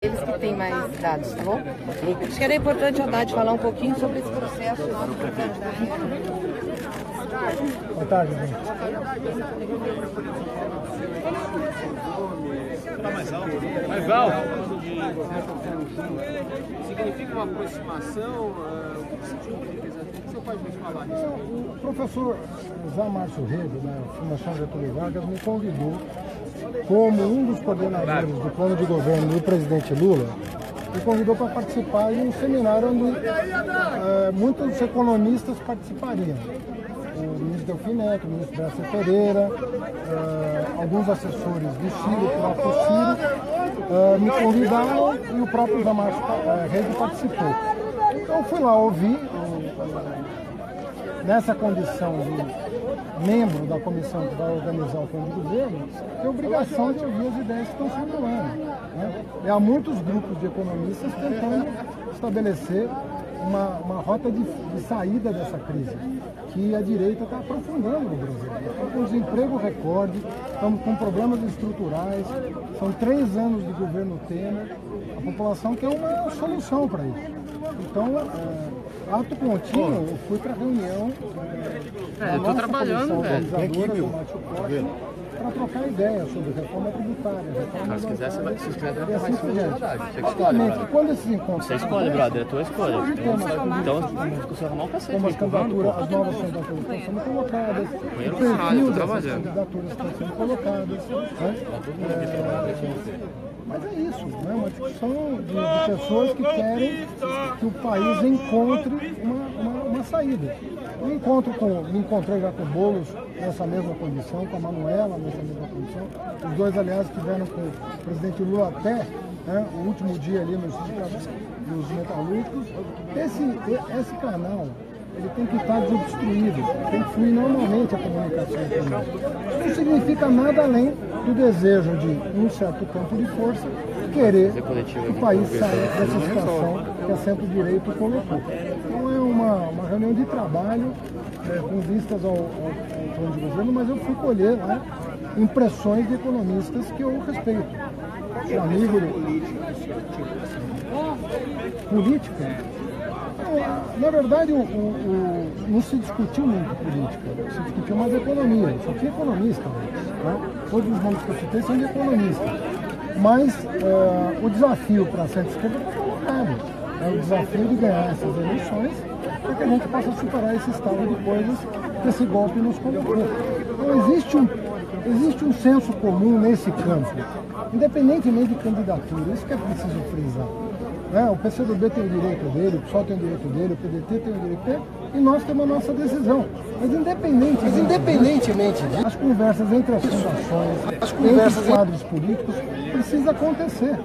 Eles que têm mais dados, tá bom? Acho que era importante a Haddad falar um pouquinho sobre esse processo. Boa tarde, gente. Tá mais alto. Mais alto. Significa uma aproximação? O que significa exatamente? O que o senhor pode nos falar disso? O professor Zé Márcio Rego, da Fundação Getúlio Vargas, me convidou como um dos coordenadores do plano de governo do presidente Lula, me convidou para participar de um seminário onde muitos economistas participariam. O ministro Delfim Neto, o ministro Bessa Pereira, alguns assessores do Ciro, o próprio Ciro, me convidaram e o próprio Zé Márcio Rego participou. Então eu fui lá ouvir, nessa condição de membro da comissão que vai organizar o plano de governo, tem a obrigação de ouvir as ideias que estão circulando, né? E há muitos grupos de economistas tentando estabelecer uma rota de saída dessa crise, que a direita está aprofundando no Brasil. Estamos com desemprego recorde, estamos com problemas estruturais, são 3 anos de governo Temer, a população quer uma solução para isso. Então, ato contínuo, eu fui para a reunião eu estou trabalhando, velho. Para trocar ideias sobre reforma tributária, reforma Se quiser, você escreve e assim por diante. Você escolhe, brother. Quando esses encontros... Você escolhe, brother. É tua escolha. Então, você arrumar um cacete. Como as candidaturas, as novas candidaturas estão sendo colocadas, o perfil dessas candidaturas estão sendo colocadas, né? Mas é isso, né? Uma discussão de pessoas que querem que o país encontre uma saída. Eu me encontrei já com o Boulos nessa mesma condição, com a Manuela nessa mesma condição. Os dois, aliás, estiveram com o presidente Lula até o último dia ali nos metalúrgicos. Esse canal, ele tem que estar desobstruído, tem que fluir normalmente a comunicação econômica. Isso não significa nada além do desejo de um certo campo de força querer que o país saia dessa situação que a centro-direita colocou. Então é uma reunião de trabalho com vistas ao plano de governo, mas eu fui colher lá impressões de economistas que eu respeito. Sou amigo político. Na verdade, não se discutiu muito política, se discutiu mais economia. Só tinha economista, né? Todos os nomes que eu citei são de economistas. Mas o desafio para a centro-esquerda está colocado. É o desafio de ganhar essas eleições para que a gente possa superar esse estado de coisas que esse golpe nos colocou. Então existe um senso comum nesse campo, independentemente de candidatura. Isso que é preciso frisar. O PCdoB tem o direito dele, o PSOL tem o direito dele, o PDT tem o direito dele, e nós temos a nossa decisão. Mas independentemente disso, as conversas entre as fundações, entre os quadros políticos, precisa acontecer.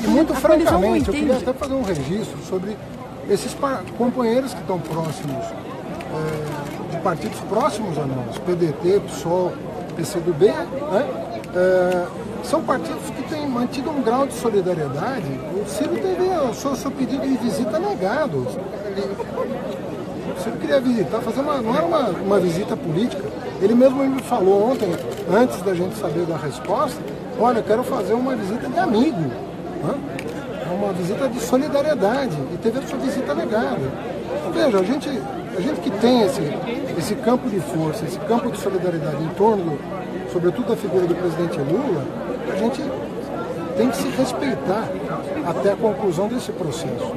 Muito francamente, eu queria até fazer um registro sobre esses companheiros que estão próximos, de partidos próximos a nós, PDT, PSOL, PCdoB, né? São partidos que têm mantido um grau de solidariedade. O Ciro teve o seu pedido de visita negado. O Ciro queria visitar, não era uma visita política. Ele mesmo me falou ontem, antes da gente saber da resposta, olha, eu quero fazer uma visita de amigo. É uma visita de solidariedade e teve a sua visita negada. Então, veja, a gente que tem esse campo de força, esse campo de solidariedade em torno, sobretudo, da figura do presidente Lula, a gente tem que se respeitar até a conclusão desse processo.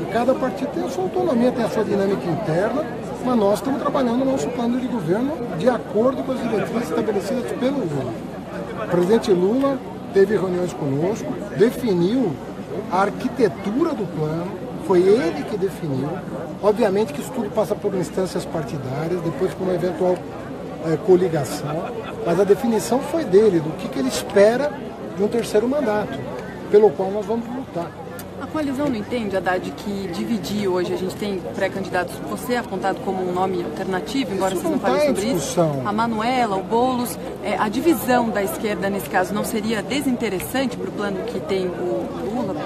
E cada partido tem a sua autonomia, tem a sua dinâmica interna, mas nós estamos trabalhando o nosso plano de governo de acordo com as diretrizes estabelecidas pelo Lula. O presidente Lula teve reuniões conosco, definiu a arquitetura do plano, foi ele que definiu. Obviamente que isso tudo passa por instâncias partidárias, depois por uma eventual coligação, mas a definição foi dele, do que ele espera de um terceiro mandato, pelo qual nós vamos lutar. A coalizão não entende, Haddad, que dividir hoje, a gente tem pré-candidatos, você é apontado como um nome alternativo, embora vocês não falem sobre isso, a Manuela, o Boulos, a divisão da esquerda nesse caso não seria desinteressante para o plano que tem o Lula?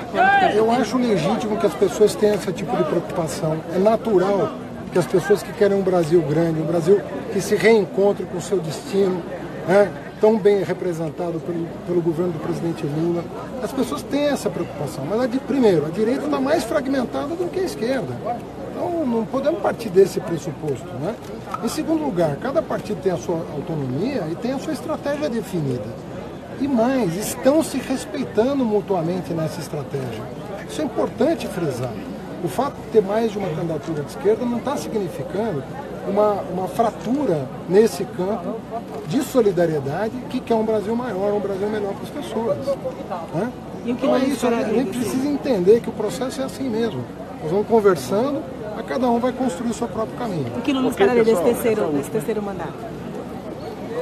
Eu acho legítimo que as pessoas tenham esse tipo de preocupação, é natural que as pessoas que querem um Brasil grande, um Brasil que se reencontre com o seu destino, tão bem representado pelo governo do presidente Lula, as pessoas têm essa preocupação. Mas, primeiro, a direita está mais fragmentada do que a esquerda. Então, não podemos partir desse pressuposto, né? Em segundo lugar, cada partido tem a sua autonomia e tem a sua estratégia definida. E mais, estão se respeitando mutuamente nessa estratégia. Isso é importante frisar. O fato de ter mais de uma candidatura de esquerda não está significando uma fratura nesse campo de solidariedade que quer um Brasil maior, um Brasil melhor para as pessoas. Né? Então é isso, a gente precisa entender que o processo é assim mesmo. Nós vamos conversando, a cada um vai construir o seu próprio caminho. O que Lula esperaria desse terceiro mandato?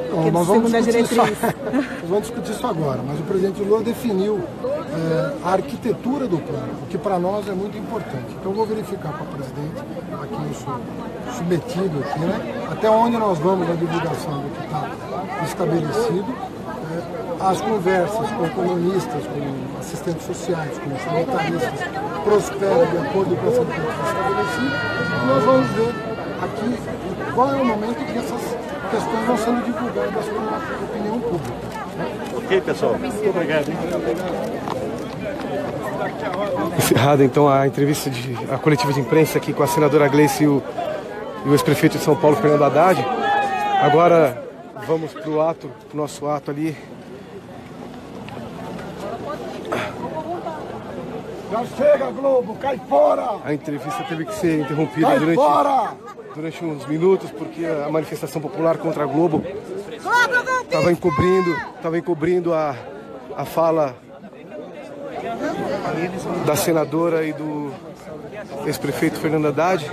Então, nós vamos discutir isso agora, mas o presidente Lula definiu a arquitetura do plano, o que para nós é muito importante. Então eu vou verificar para o presidente, aqui isso submetido aqui, né? Até onde nós vamos na divulgação do que está estabelecido, as conversas com economistas, com assistentes sociais, com sanitaristas, prosperam de acordo com essa política estabelecida, e nós vamos ver aqui qual é o momento que essas questões vão sendo divulgadas para a opinião pública. Ok, pessoal. Muito obrigado. Encerrada então a entrevista, a coletiva de imprensa aqui com a senadora Gleice e o ex-prefeito de São Paulo, Fernando Haddad. Agora vamos para o nosso ato ali. Já chega, Globo, cai fora! A entrevista teve que ser interrompida durante uns minutos, porque a manifestação popular contra a Globo estava encobrindo a fala da senadora e do ex-prefeito Fernando Haddad.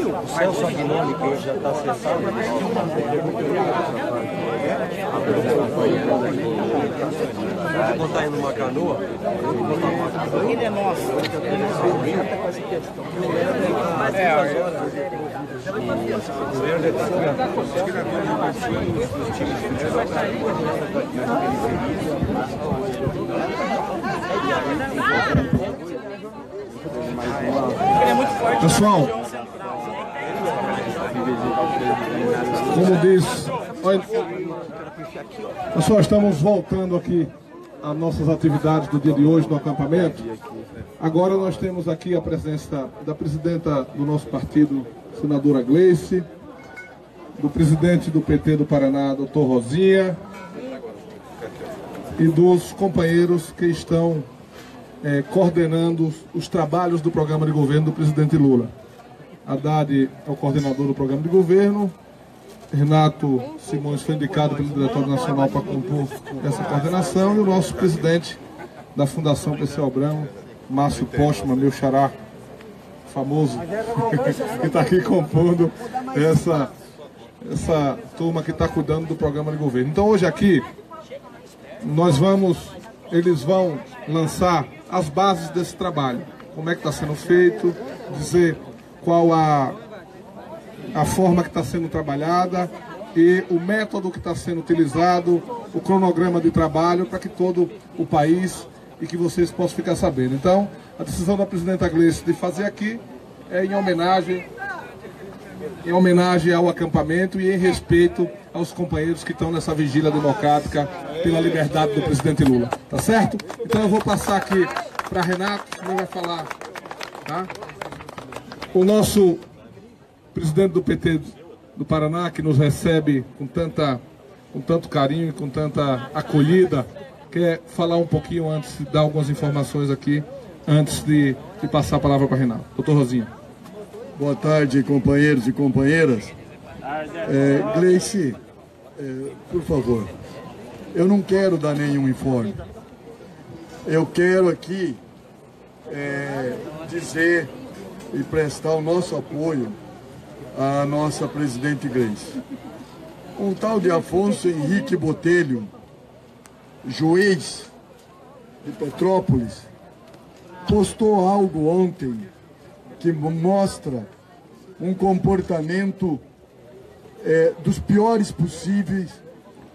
O Celso Aguinaldo, que hoje já está acessado, pode botar ele numa canoa. Ele é nosso. Pessoal, como diz, pessoal, estamos voltando aqui às nossas atividades do dia de hoje no acampamento. Agora nós temos aqui a presença da presidenta do nosso partido, senadora Gleice, do presidente do PT do Paraná, doutor Rosinha, e dos companheiros que estão coordenando os trabalhos do programa de governo do presidente Lula. Haddad é o coordenador do programa de governo, Renato Simões foi indicado pelo Diretório Nacional para compor essa coordenação, e o nosso presidente da Fundação PCO Abramo, Márcio Postman, meu xará famoso, que está aqui compondo essa turma que está cuidando do programa de governo. Então hoje aqui eles vão lançar as bases desse trabalho, como é que está sendo feito, dizer qual a forma que está sendo trabalhada e o método que está sendo utilizado, o cronograma de trabalho, para que todo o país e que vocês possam ficar sabendo. Então, a decisão da presidenta Gleice de fazer aqui é em homenagem ao acampamento e em respeito aos companheiros que estão nessa vigília democrática pela liberdade do presidente Lula. Tá certo? Então eu vou passar aqui para Renato, que vai falar, tá? O nosso presidente do PT do Paraná, que nos recebe com tanto carinho e com tanta acolhida, quer falar um pouquinho antes, dar algumas informações aqui, antes de passar a palavra para Renato. Doutor Rosinha. Boa tarde, companheiros e companheiras. Gleice, por favor, eu não quero dar nenhum informe. Eu quero aqui dizer e prestar o nosso apoio à nossa presidente Gleice. Um tal de Afonso Henrique Botelho, juiz, de Petrópolis, postou algo ontem que mostra um comportamento dos piores possíveis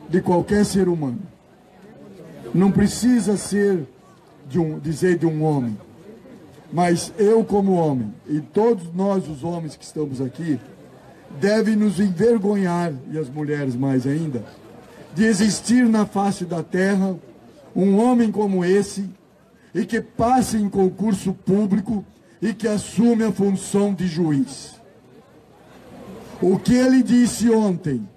de qualquer ser humano. Não precisa ser dizer de um homem, mas eu como homem, e todos nós os homens que estamos aqui, deve nos envergonhar, e as mulheres mais ainda, de existir na face da terra um homem como esse, e que passe em concurso público e que assume a função de juiz. O que ele disse ontem,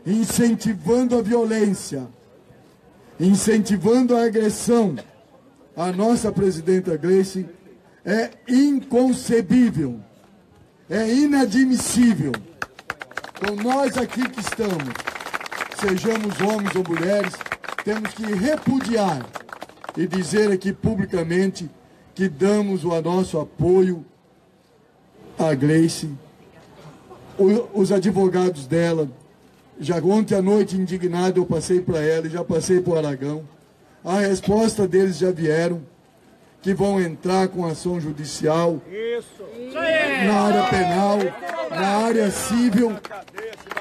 incentivando a violência, incentivando a agressão à nossa presidenta Gleice, é inconcebível, é inadmissível. Então nós aqui que estamos, sejamos homens ou mulheres, temos que repudiar e dizer aqui publicamente que damos o nosso apoio à Gleice. Os advogados dela, já ontem à noite indignado eu passei para ela e já passei para o Aragão. A resposta deles já vieram, que vão entrar com ação judicial na área penal, na área civil,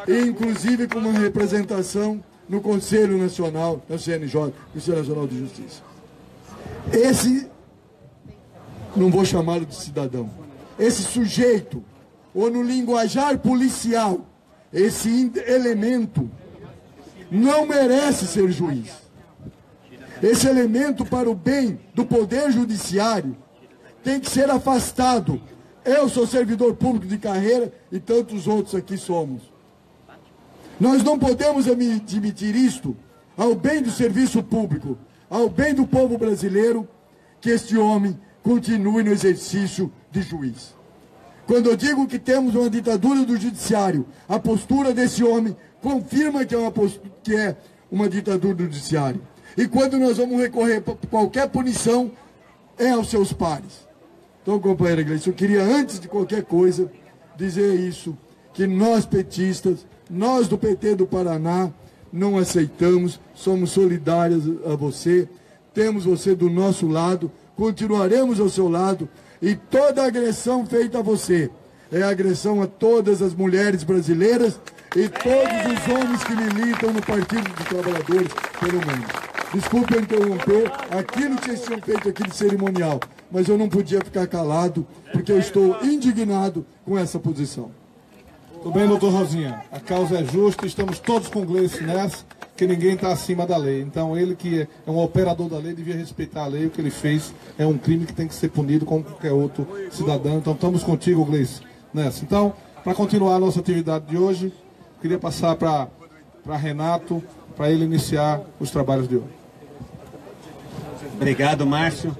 e inclusive com uma representação no Conselho Nacional, no CNJ, Conselho Nacional de Justiça. Esse, não vou chamá-lo de cidadão, esse sujeito, ou no linguajar policial, esse elemento não merece ser juiz. Esse elemento, para o bem do Poder Judiciário, tem que ser afastado. Eu sou servidor público de carreira e tantos outros aqui somos. Nós não podemos admitir isto ao bem do serviço público, ao bem do povo brasileiro, que este homem continue no exercício de juiz. Quando eu digo que temos uma ditadura do judiciário, a postura desse homem confirma que é uma ditadura do judiciário. E quando nós vamos recorrer para qualquer punição, é aos seus pares. Então, companheira Gleice, eu queria, antes de qualquer coisa, dizer isso, que nós petistas, nós do PT do Paraná, não aceitamos, somos solidários a você, temos você do nosso lado, continuaremos ao seu lado, e toda agressão feita a você é agressão a todas as mulheres brasileiras e todos os homens que militam no Partido dos Trabalhadores pelo mundo. Desculpe eu interromper aquilo que vocês tinham feito aqui de cerimonial, mas eu não podia ficar calado, porque eu estou indignado com essa posição. Tudo bem, doutor Rosinha? A causa é justa, estamos todos com Gleice nessa, que ninguém está acima da lei. Então ele, que é um operador da lei, devia respeitar a lei. O que ele fez é um crime que tem que ser punido como qualquer outro cidadão. Então estamos contigo, Gleice, nessa. Então, para continuar a nossa atividade de hoje, queria passar para Renato, para ele iniciar os trabalhos de hoje. Obrigado, Márcio.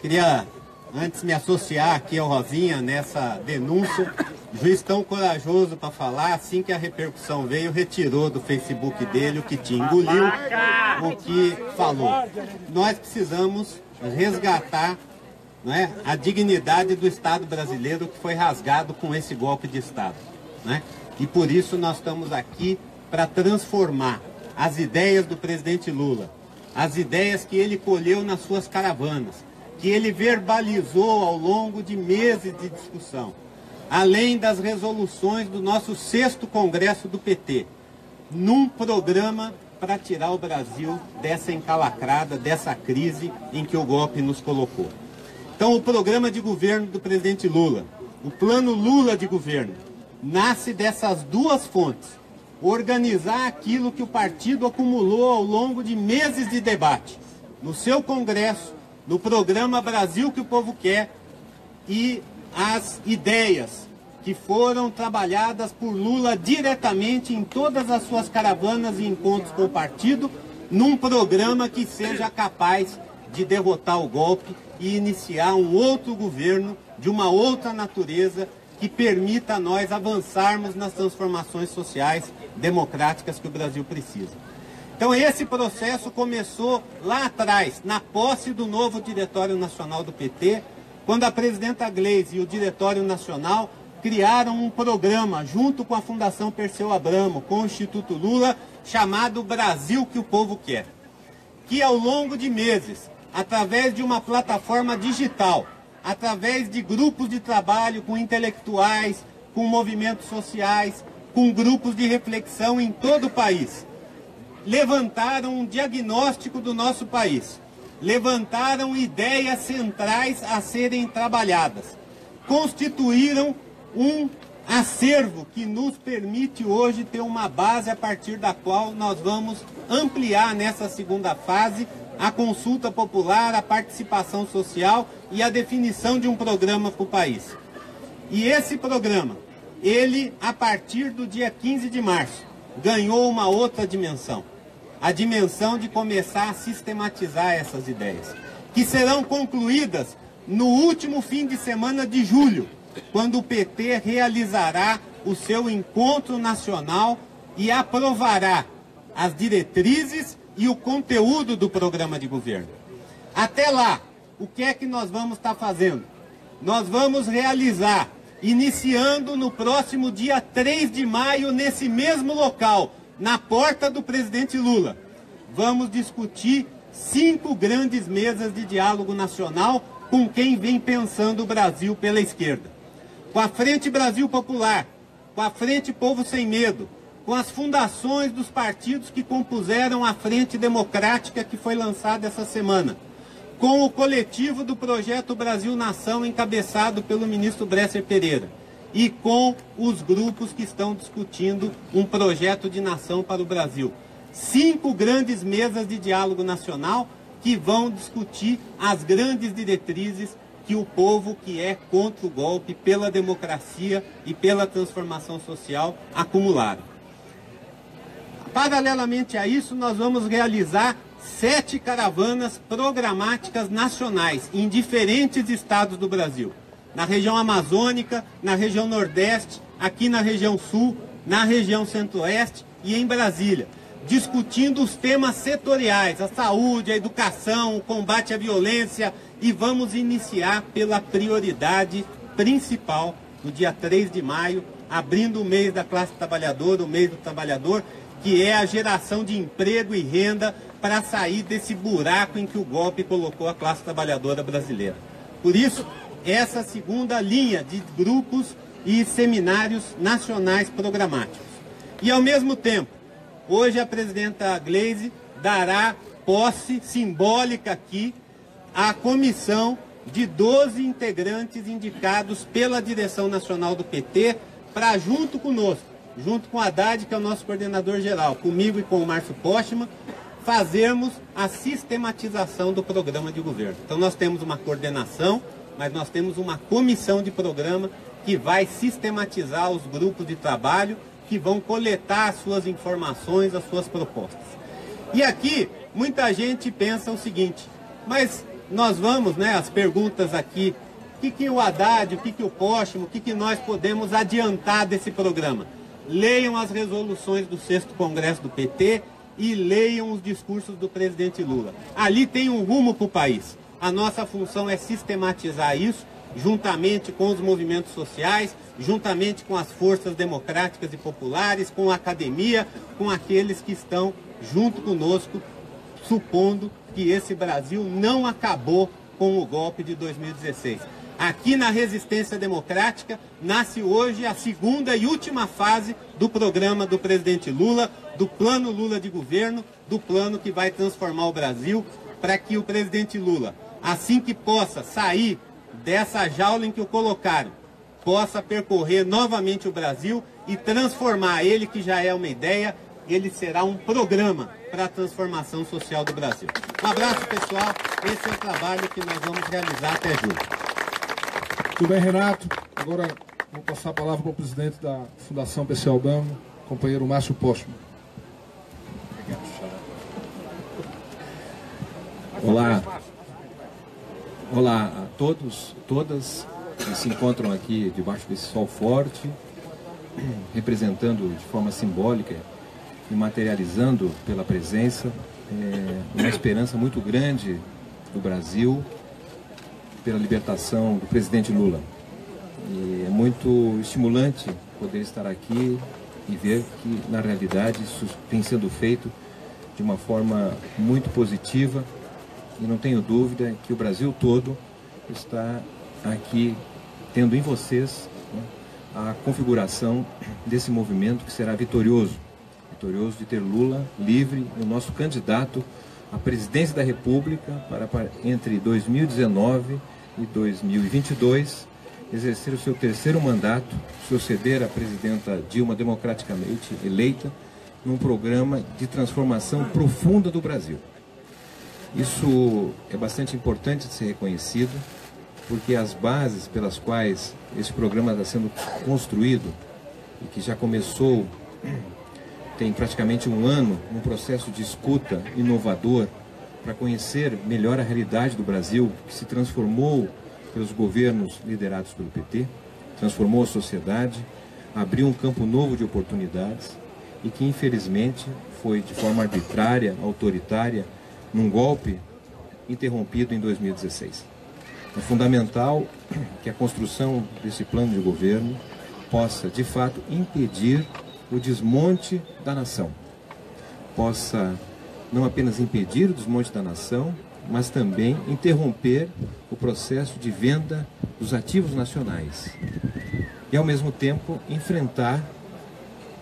Queria, antes, me associar aqui ao Rosinha nessa denúncia. Juiz tão corajoso para falar, assim que a repercussão veio, retirou do Facebook dele o que tinha, engoliu o que falou. Nós precisamos resgatar, não é, a dignidade do Estado brasileiro que foi rasgado com esse golpe de Estado, né? E por isso nós estamos aqui para transformar as ideias do presidente Lula, as ideias que ele colheu nas suas caravanas, que ele verbalizou ao longo de meses de discussão, além das resoluções do nosso 6º Congresso do PT, num programa para tirar o Brasil dessa encalacrada, dessa crise em que o golpe nos colocou. Então, o programa de governo do presidente Lula, o plano Lula de governo, nasce dessas duas fontes. Organizar aquilo que o partido acumulou ao longo de meses de debate, no seu Congresso, no programa Brasil que o Povo Quer, e as ideias que foram trabalhadas por Lula diretamente em todas as suas caravanas e encontros com o partido, num programa que seja capaz de derrotar o golpe e iniciar um outro governo de uma outra natureza que permita a nós avançarmos nas transformações sociais democráticas que o Brasil precisa. Então esse processo começou lá atrás, na posse do novo Diretório Nacional do PT, quando a presidenta Gleice e o Diretório Nacional criaram um programa, junto com a Fundação Perseu Abramo, com o Instituto Lula, chamado Brasil que o Povo Quer, que ao longo de meses através de uma plataforma digital, através de grupos de trabalho com intelectuais, com movimentos sociais, com grupos de reflexão em todo o país. Levantaram um diagnóstico do nosso país, levantaram ideias centrais a serem trabalhadas, constituíram um acervo que nos permite hoje ter uma base a partir da qual nós vamos ampliar nessa segunda fase a consulta popular, a participação social e a definição de um programa para o país. E esse programa, ele, a partir do dia 15 de março, ganhou uma outra dimensão. A dimensão de começar a sistematizar essas ideias, que serão concluídas no último fim de semana de julho, quando o PT realizará o seu encontro nacional e aprovará as diretrizes e o conteúdo do programa de governo. Até lá, o que é que nós vamos estar fazendo? Nós vamos realizar, iniciando no próximo dia 3 de maio, nesse mesmo local, na porta do presidente Lula, vamos discutir 5 grandes mesas de diálogo nacional com quem vem pensando o Brasil pela esquerda. Com a Frente Brasil Popular, com a Frente Povo Sem Medo, com as fundações dos partidos que compuseram a Frente Democrática que foi lançada essa semana, com o coletivo do Projeto Brasil Nação encabeçado pelo ministro Bresser Pereira e com os grupos que estão discutindo um projeto de nação para o Brasil. 5 grandes mesas de diálogo nacional que vão discutir as grandes diretrizes que o povo que é contra o golpe, pela democracia e pela transformação social acumularam. Paralelamente a isso, nós vamos realizar 7 caravanas programáticas nacionais em diferentes estados do Brasil. Na região amazônica, na região nordeste, aqui na região sul, na região centro-oeste e em Brasília, discutindo os temas setoriais, a saúde, a educação, o combate à violência, e vamos iniciar pela prioridade principal, no dia 3 de maio, abrindo o mês da classe trabalhadora, o mês do trabalhador, que é a geração de emprego e renda para sair desse buraco em que o golpe colocou a classe trabalhadora brasileira. Por isso, essa segunda linha de grupos e seminários nacionais programáticos. E, ao mesmo tempo, hoje a presidenta Gleisi dará posse simbólica aqui à comissão de 12 integrantes indicados pela direção nacional do PT para, junto conosco, junto com o Haddad, que é o nosso coordenador geral, comigo e com o Márcio Postman, fazermos a sistematização do programa de governo. Então nós temos uma coordenação, mas nós temos uma comissão de programa que vai sistematizar os grupos de trabalho que vão coletar as suas informações, as suas propostas. E aqui, muita gente pensa o seguinte, mas nós vamos, as perguntas aqui, o que o Haddad, o que o Postman, o que nós podemos adiantar desse programa? Leiam as resoluções do 6º Congresso do PT e leiam os discursos do presidente Lula. Ali tem um rumo para o país. A nossa função é sistematizar isso, juntamente com os movimentos sociais, juntamente com as forças democráticas e populares, com a academia, com aqueles que estão junto conosco, supondo que esse Brasil não acabou com o golpe de 2016. Aqui na Resistência Democrática nasce hoje a segunda e última fase do programa do presidente Lula, do plano Lula de governo, do plano que vai transformar o Brasil, para que o presidente Lula, assim que possa sair dessa jaula em que o colocaram, possa percorrer novamente o Brasil e transformar ele, que já é uma ideia, ele será um programa para a transformação social do Brasil. Um abraço, pessoal. Esse é o trabalho que nós vamos realizar até julho. Tudo bem, Renato? Agora vou passar a palavra para o presidente da Fundação PC Aldama, companheiro Márcio Postman. Olá a todos, todas que se encontram aqui debaixo desse sol forte, representando de forma simbólica e materializando pela presença uma esperança muito grande do Brasil pela libertação do presidente Lula. E é muito estimulante poder estar aqui e ver que, na realidade, isso tem sendo feito de uma forma muito positiva e não tenho dúvida que o Brasil todo está aqui tendo em vocês, né, a configuração desse movimento que será vitorioso de ter Lula livre, o nosso candidato à presidência da República para entre 2019 e 2022 exercer o seu terceiro mandato, suceder a presidenta Dilma democraticamente eleita, num programa de transformação profunda do Brasil. Isso é bastante importante de ser reconhecido, porque as bases pelas quais esse programa está sendo construído, e que já começou, tem praticamente um ano, um processo de escuta inovador para conhecer melhor a realidade do Brasil, que se transformou pelos governos liderados pelo PT, transformou a sociedade, abriu um campo novo de oportunidades e que, infelizmente, foi de forma arbitrária, autoritária, num golpe interrompido em 2016. É fundamental que a construção desse plano de governo possa, de fato, impedir o desmonte da nação. Possa não apenas impedir o desmonte da nação, mas também interromper o processo de venda dos ativos nacionais. E, ao mesmo tempo, enfrentar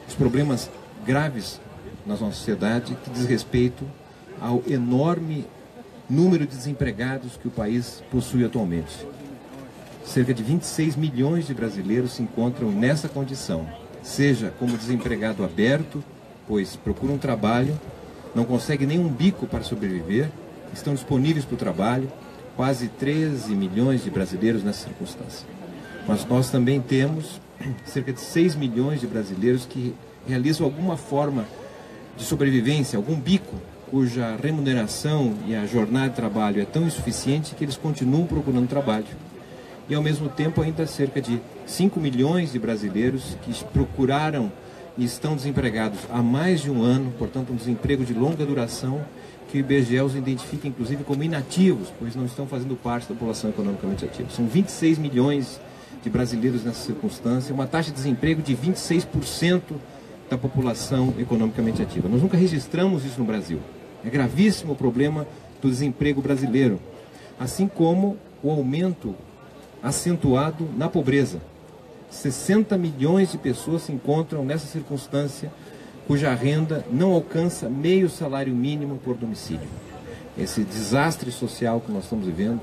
os problemas graves na nossa sociedade que diz respeito ao enorme número de desempregados que o país possui atualmente. Cerca de 26 milhões de brasileiros se encontram nessa condição, seja como desempregado aberto, pois procuram um trabalho, não conseguem nem um bico para sobreviver, estão disponíveis para o trabalho, quase 13 milhões de brasileiros nessa circunstância. Mas nós também temos cerca de 6 milhões de brasileiros que realizam alguma forma de sobrevivência, algum bico, cuja remuneração e a jornada de trabalho é tão insuficiente que eles continuam procurando trabalho. E, ao mesmo tempo, ainda cerca de 5 milhões de brasileiros que procuraram e estão desempregados há mais de um ano, portanto, um desemprego de longa duração, que o IBGE os identifica, inclusive, como inativos, pois não estão fazendo parte da população economicamente ativa. São 26 milhões de brasileiros nessa circunstância, uma taxa de desemprego de 26% da população economicamente ativa. Nós nunca registramos isso no Brasil. É gravíssimo o problema do desemprego brasileiro, assim como o aumento acentuado na pobreza. 60 milhões de pessoas se encontram nessa circunstância, cuja renda não alcança meio salário mínimo por domicílio. Esse desastre social que nós estamos vivendo,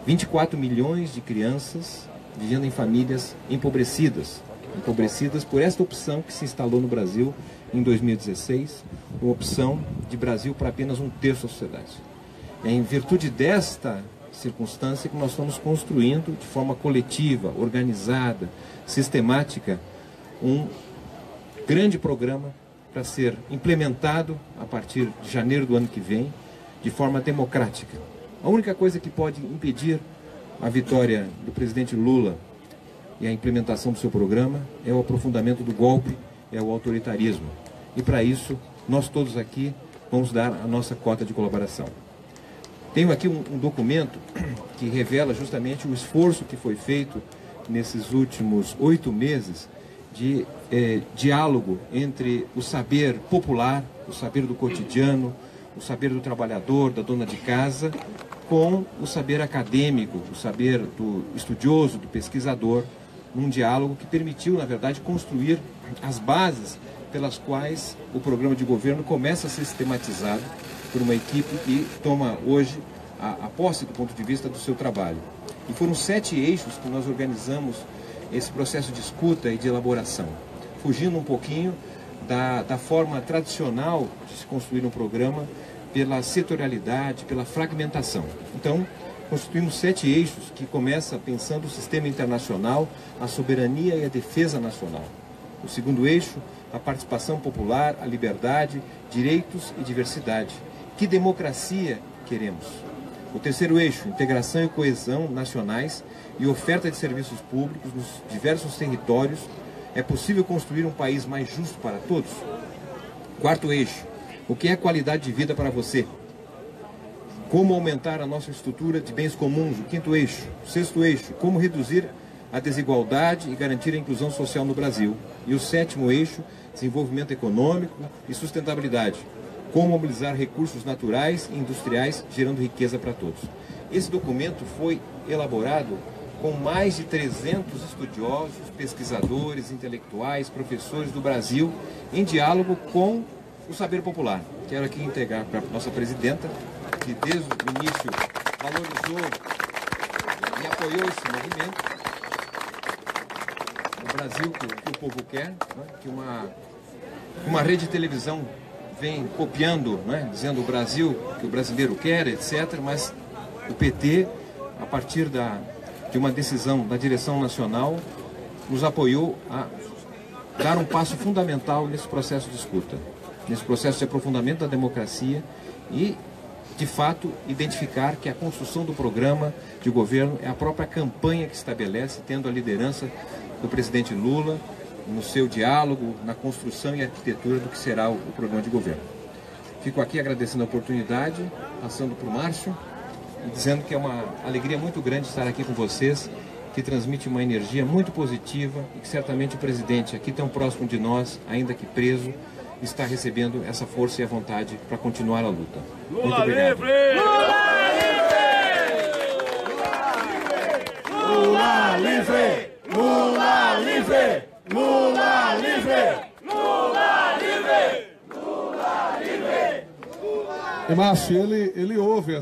24 milhões de crianças vivendo em famílias empobrecidas por esta opção que se instalou no Brasil em 2016, uma opção de Brasil para apenas um terço da sociedade. É em virtude desta circunstância que nós estamos construindo de forma coletiva, organizada, sistemática, um grande programa para ser implementado a partir de janeiro do ano que vem, de forma democrática. A única coisa que pode impedir a vitória do presidente Lula e a implementação do seu programa é o aprofundamento do golpe, é o autoritarismo. E para isso, nós todos aqui vamos dar a nossa cota de colaboração. Tenho aqui um documento que revela justamente o esforço que foi feito nesses últimos 8 meses de diálogo entre o saber popular, o saber do cotidiano, o saber do trabalhador, da dona de casa, com o saber acadêmico, o saber do estudioso, do pesquisador, num diálogo que permitiu, na verdade, construir as bases pelas quais o programa de governo começa a ser sistematizado por uma equipe que toma hoje a posse do ponto de vista do seu trabalho. E foram 7 eixos que nós organizamos esse processo de escuta e de elaboração, fugindo um pouquinho da forma tradicional de se construir um programa pela setorialidade, pela fragmentação. Então, constituímos 7 eixos que começam pensando o sistema internacional, a soberania e a defesa nacional. O segundo eixo, a participação popular, a liberdade, direitos e diversidade. Que democracia queremos? O terceiro eixo, integração e coesão nacionais e oferta de serviços públicos nos diversos territórios. É possível construir um país mais justo para todos? Quarto eixo, o que é qualidade de vida para você? Como aumentar a nossa estrutura de bens comuns? O quinto eixo. O sexto eixo, como reduzir a desigualdade e garantir a inclusão social no Brasil? E o sétimo eixo, desenvolvimento econômico e sustentabilidade. como mobilizar recursos naturais e industriais, gerando riqueza para todos. Esse documento foi elaborado com mais de 300 estudiosos, pesquisadores, intelectuais, professores do Brasil, em diálogo com o saber popular. Quero aqui integrar para a nossa presidenta, que desde o início valorizou e apoiou esse movimento. O Brasil que o povo quer, né? Que uma rede de televisão vem copiando, né? Dizendo o Brasil que o brasileiro quer, etc. Mas o PT, a partir de uma decisão da direção nacional, nos apoiou a dar um passo fundamental nesse processo de escuta, nesse processo de aprofundamento da democracia e, de fato, identificar que a construção do programa de governo é a própria campanha que estabelece, tendo a liderança do presidente Lula no seu diálogo, na construção e arquitetura do que será o programa de governo. Fico aqui agradecendo a oportunidade, passando para o Márcio, e dizendo que é uma alegria muito grande estar aqui com vocês, que transmite uma energia muito positiva e que certamente o presidente, aqui tão próximo de nós, ainda que preso, está recebendo essa força e a vontade para continuar a luta. Muito obrigado. Lula livre! Lula livre! Lula livre! Lula livre! Lula livre! E Márcio, ele ouve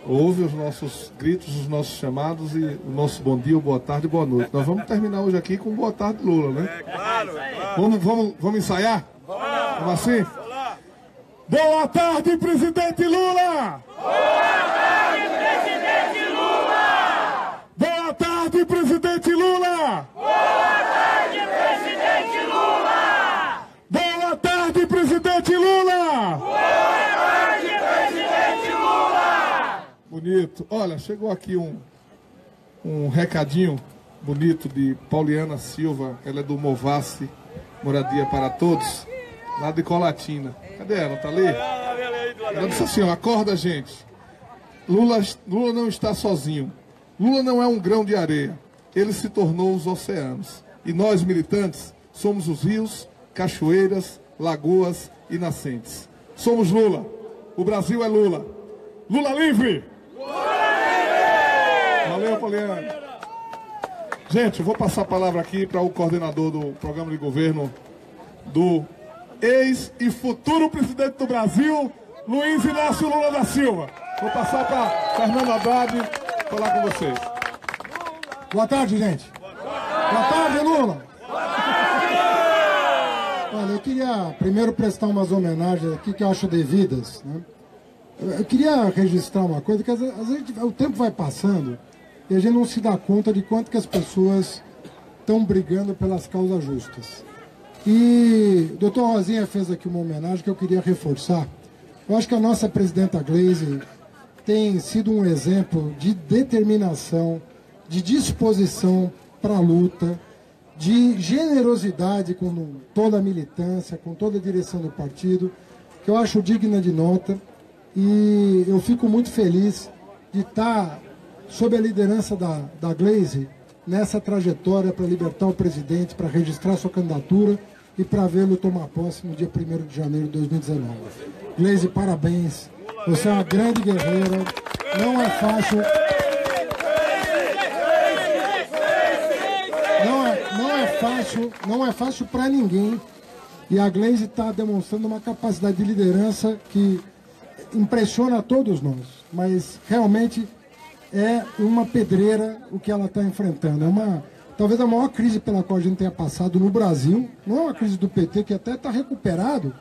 ouve os nossos gritos, os nossos chamados e o nosso bom dia, boa tarde, boa noite. Nós vamos terminar hoje aqui com boa tarde, Lula, né? É, claro. Vamos ensaiar? Vamos assim? Boa tarde, presidente Lula! Boa tarde, presidente Lula! Boa tarde, presidente Lula! Boa tarde, presidente Lula! Boa tarde, presidente Lula! Boa tarde, presidente Lula! Bonito. Olha, chegou aqui um recadinho bonito de Pauliana Silva, ela é do Movace, Moradia para Todos, lá de Colatina. Cadê ela? Tá ali? Ela disse assim, ó, acorda, gente. Lula não está sozinho. Lula não é um grão de areia. Ele se tornou os oceanos. E nós, militantes, somos os rios, cachoeiras, lagoas e nascentes. Somos Lula. O Brasil é Lula. Lula livre! Valeu, Pauliana. Gente, eu vou passar a palavra aqui para o coordenador do programa de governo do ex e futuro presidente do Brasil, Luiz Inácio Lula da Silva. Vou passar para Fernando Haddad falar com vocês. Boa tarde, gente. Boa tarde, Lula. Olha, eu queria primeiro prestar umas homenagens aqui que eu acho devidas, né? Eu queria registrar uma coisa, que às vezes o tempo vai passando e a gente não se dá conta de quanto que as pessoas estão brigando pelas causas justas. E o doutor Rosinha fez aqui uma homenagem que eu queria reforçar. Eu acho que a nossa presidenta Gleisi tem sido um exemplo de determinação, de disposição para a luta, de generosidade com toda a militância, com toda a direção do partido, que eu acho digna de nota. E eu fico muito feliz de estar sob a liderança da Gleisi nessa trajetória para libertar o presidente, para registrar sua candidatura e para vê-lo tomar posse no dia 1º de janeiro de 2019. Gleisi, parabéns. Você é uma grande guerreira. Não é fácil. Não é fácil para ninguém. E a Gleisi está demonstrando uma capacidade de liderança que impressiona a todos nós. Mas realmente é uma pedreira o que ela está enfrentando. Talvez a maior crise pela qual a gente tenha passado no Brasil. Não é uma crise do PT, que até está recuperado,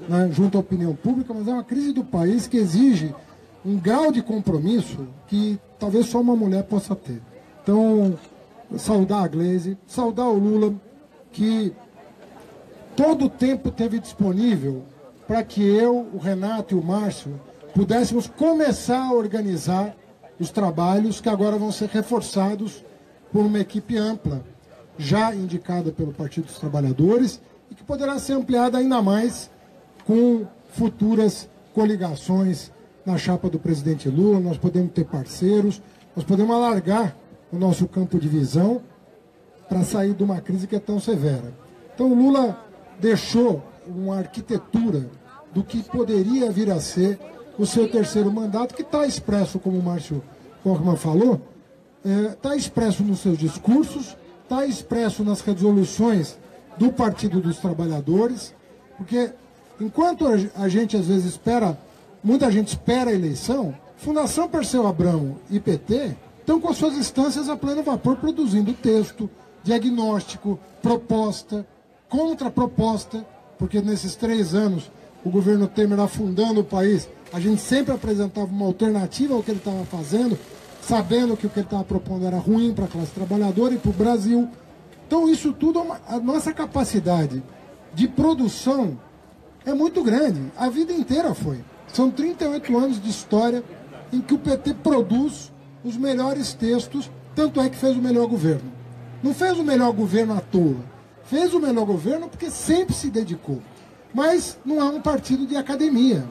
né, junto à opinião pública, mas é uma crise do país que exige um grau de compromisso que talvez só uma mulher possa ter. Então, saudar a Gleisi, saudar o Lula, que todo o tempo teve disponível para que eu, o Renato e o Márcio pudéssemos começar a organizar os trabalhos que agora vão ser reforçados por uma equipe ampla, já indicada pelo Partido dos Trabalhadores, e que poderá ser ampliada ainda mais com futuras coligações na chapa do presidente Lula. Nós podemos ter parceiros, nós podemos alargar o nosso campo de visão para sair de uma crise que é tão severa. Então o Lula deixou uma arquitetura do que poderia vir a ser o seu terceiro mandato, que está expresso, como o Márcio Kochmann falou, está expresso nos seus discursos, está expresso nas resoluções do Partido dos Trabalhadores, porque enquanto a gente às vezes espera, muita gente espera a eleição, Fundação Perseu Abramo e PT estão com as suas instâncias a pleno vapor produzindo texto, diagnóstico, proposta, contraproposta, porque nesses 3 anos o governo Temer afundando o país, a gente sempre apresentava uma alternativa ao que ele estava fazendo, sabendo que o que ele estava propondo era ruim para a classe trabalhadora e para o Brasil. Então isso tudo, a nossa capacidade de produção é muito grande, a vida inteira foi. São 38 anos de história em que o PT produz os melhores textos, tanto é que fez o melhor governo. Não fez o melhor governo à toa, fez o melhor governo porque sempre se dedicou. Mas não é um partido de academia,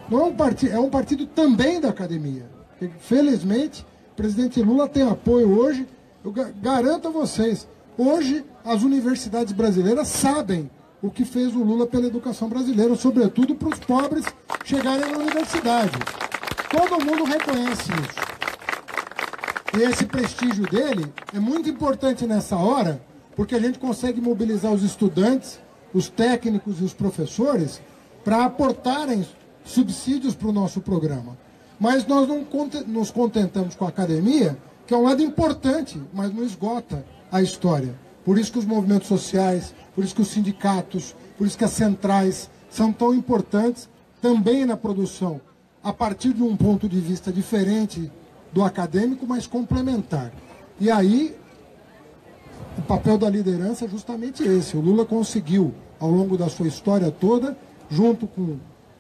não é um partido, é um partido também da academia. E, felizmente, o presidente Lula tem apoio hoje, eu garanto a vocês, hoje as universidades brasileiras sabem o que fez o Lula pela educação brasileira, sobretudo para os pobres chegarem na universidade. Todo mundo reconhece isso. E esse prestígio dele é muito importante nessa hora, porque a gente consegue mobilizar os estudantes, os técnicos e os professores para aportarem subsídios para o nosso programa. Mas nós não nos contentamos com a academia, que é um lado importante, mas não esgota a história. Por isso que os movimentos sociais, por isso que os sindicatos, por isso que as centrais são tão importantes também na produção, a partir de um ponto de vista diferente do acadêmico, mas complementar. E aí, o papel da liderança é justamente esse. O Lula conseguiu, ao longo da sua história toda, junto com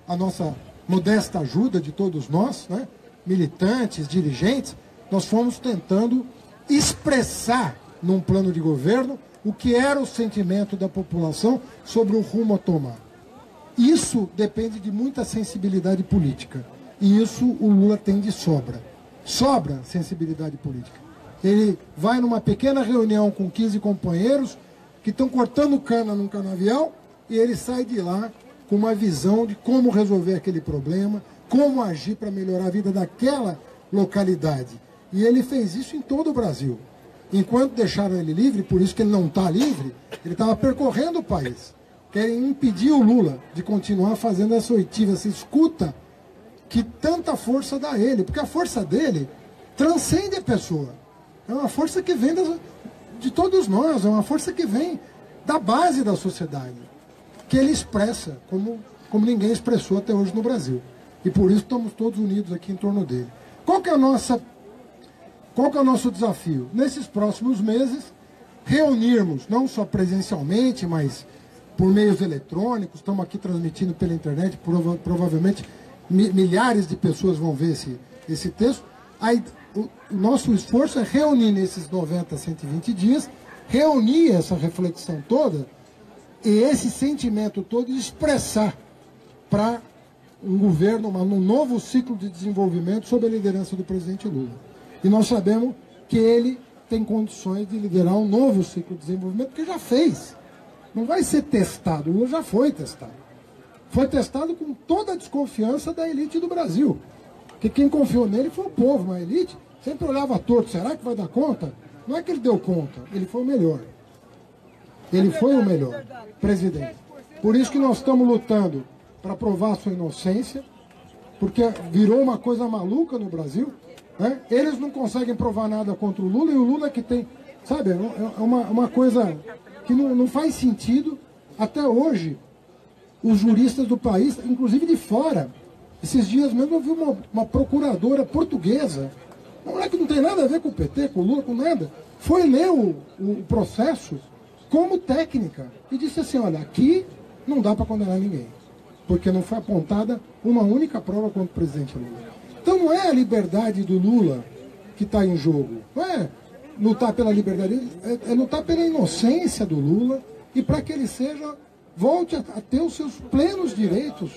a nossa modesta ajuda de todos nós, né, militantes, dirigentes, nós fomos tentando expressar num plano de governo o que era o sentimento da população sobre o rumo a tomar. Isso depende de muita sensibilidade política. E isso o Lula tem de sobra. Sobra sensibilidade política. Ele vai numa pequena reunião com 15 companheiros que estão cortando cana num canavial e ele sai de lá com uma visão de como resolver aquele problema, como agir para melhorar a vida daquela localidade. E ele fez isso em todo o Brasil. Enquanto deixaram ele livre, por isso que ele não está livre, ele estava percorrendo o país. Querem impedir o Lula de continuar fazendo essa oitiva, essa escuta que tanta força dá a ele, porque a força dele transcende a pessoa. É uma força que vem de todos nós, é uma força que vem da base da sociedade, que ele expressa como ninguém expressou até hoje no Brasil. E por isso estamos todos unidos aqui em torno dele. Qual que é o nosso desafio? Nesses próximos meses, reunirmos, não só presencialmente, mas por meios eletrônicos, estamos aqui transmitindo pela internet, provavelmente milhares de pessoas vão ver esse texto. Aí, o nosso esforço é reunir nesses 90, 120 dias, reunir essa reflexão toda e esse sentimento todo expressar para um governo, um novo ciclo de desenvolvimento sob a liderança do presidente Lula. E nós sabemos que ele tem condições de liderar um novo ciclo de desenvolvimento, porque já fez. Não vai ser testado, o Lula já foi testado. Foi testado com toda a desconfiança da elite do Brasil. Porque quem confiou nele foi o povo, mas a elite sempre olhava torto. Será que vai dar conta? Não é que ele deu conta, ele foi o melhor. Ele foi o melhor presidente. Por isso que nós estamos lutando para provar a sua inocência, porque virou uma coisa maluca no Brasil. Né? Eles não conseguem provar nada contra o Lula, e o Lula que tem... Sabe, é uma coisa que não faz sentido. Até hoje, os juristas do país, inclusive de fora, esses dias mesmo eu vi uma procuradora portuguesa, uma mulher que não tem nada a ver com o PT, com o Lula, com nada, foi ler o processo como técnica e disse assim, olha, aqui não dá para condenar ninguém, porque não foi apontada uma única prova contra o presidente Lula. Então não é a liberdade do Lula que está em jogo, não é lutar pela liberdade, é lutar pela inocência do Lula e para que ele volte a ter os seus plenos direitos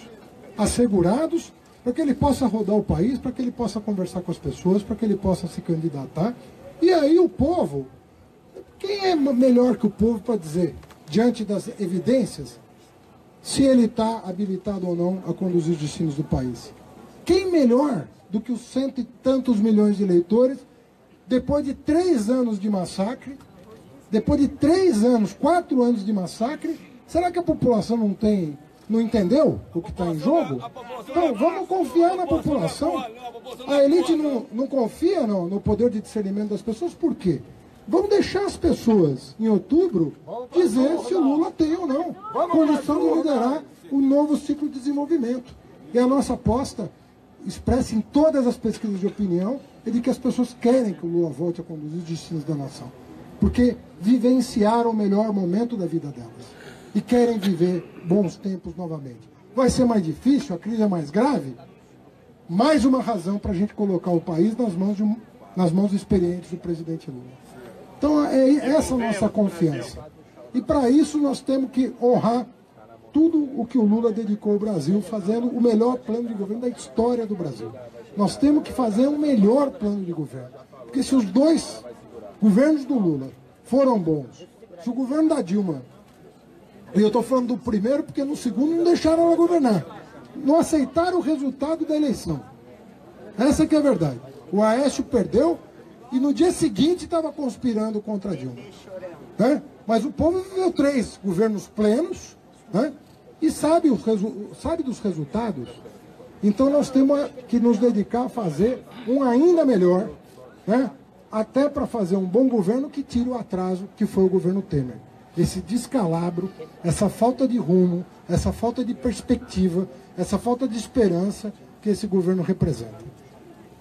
assegurados, para que ele possa rodar o país, para que ele possa conversar com as pessoas, para que ele possa se candidatar. E aí o povo, quem é melhor que o povo para dizer, diante das evidências, se ele está habilitado ou não a conduzir os destinos do país. Quem melhor do que os 100 e tantos milhões de eleitores, depois de 3 anos de massacre, depois de 3 anos, 4 anos de massacre, será que a população não entendeu o que está em jogo? Então, vamos confiar na população. A elite não confia no poder de discernimento das pessoas, por quê? Vamos deixar as pessoas, em outubro, dizer se o Lula tem ou não condição de liderar o novo ciclo de desenvolvimento. E a nossa aposta, expressa em todas as pesquisas de opinião, é de que as pessoas querem que o Lula volte a conduzir os destinos da nação. Porque vivenciaram o melhor momento da vida delas. E querem viver bons tempos novamente. Vai ser mais difícil, a crise é mais grave? Mais uma razão para a gente colocar o país nas mãos experientes do presidente Lula. Então é essa a nossa confiança. E para isso nós temos que honrar tudo o que o Lula dedicou ao Brasil, fazendo o melhor plano de governo da história do Brasil. Nós temos que fazer o melhor plano de governo. Porque se os 2 governos do Lula foram bons, se o governo da Dilma, e eu estou falando do primeiro porque no segundo não deixaram ela governar, não aceitaram o resultado da eleição. Essa que é a verdade. O Aécio perdeu e no dia seguinte estava conspirando contra a Dilma. Né? Mas o povo viveu 3 governos plenos, né? E sabe dos resultados. Então nós temos que nos dedicar a fazer um ainda melhor, né? Até para fazer um bom governo que tire o atraso que foi o governo Temer. Esse descalabro, essa falta de rumo, essa falta de perspectiva, essa falta de esperança que esse governo representa.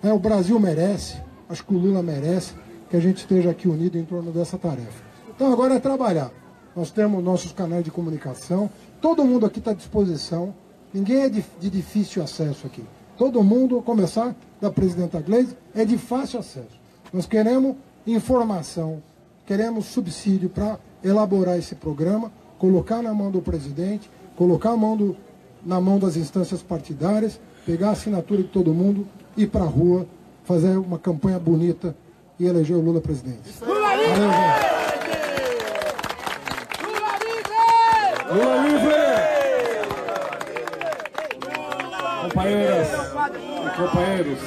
O Brasil merece, acho que o Lula merece, que a gente esteja aqui unido em torno dessa tarefa. Então agora é trabalhar. Nós temos nossos canais de comunicação, todo mundo aqui está à disposição, ninguém é de difícil acesso aqui. Todo mundo, a começar da presidenta Gleisi, é de fácil acesso. Nós queremos informação, queremos subsídio para elaborar esse programa, colocar na mão do presidente, colocar na mão das instâncias partidárias, pegar a assinatura de todo mundo, ir para a rua, fazer uma campanha bonita e eleger o Lula presidente. Valeu, gente! Lula livre! Companheiras e companheiros.